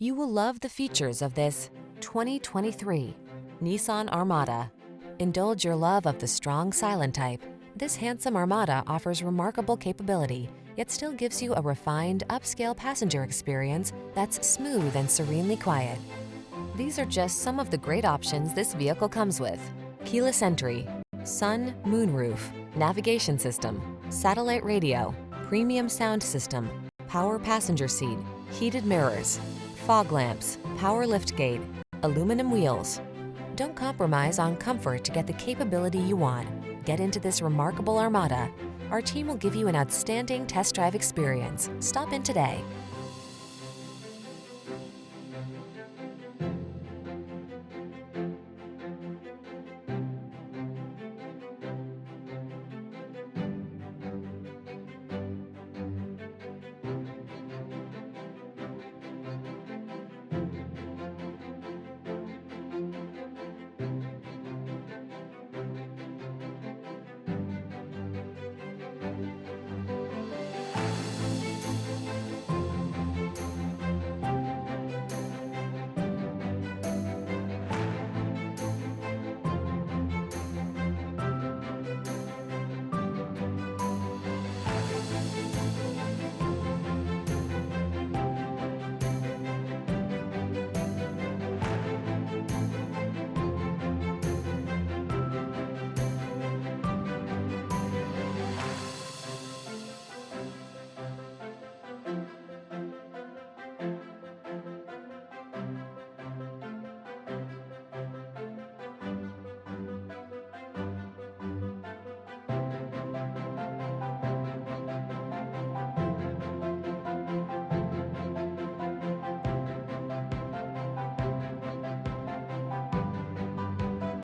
You will love the features of this 2023 Nissan Armada. Indulge your love of the strong silent type. This handsome Armada offers remarkable capability, yet still gives you a refined, upscale passenger experience that's smooth and serenely quiet. These are just some of the great options this vehicle comes with: keyless entry, sun, moonroof, navigation system, satellite radio, premium sound system, power passenger seat, heated mirrors, fog lamps, power liftgate, aluminum wheels. Don't compromise on comfort to get the capability you want. Get into this remarkable Armada. Our team will give you an outstanding test drive experience. Stop in today.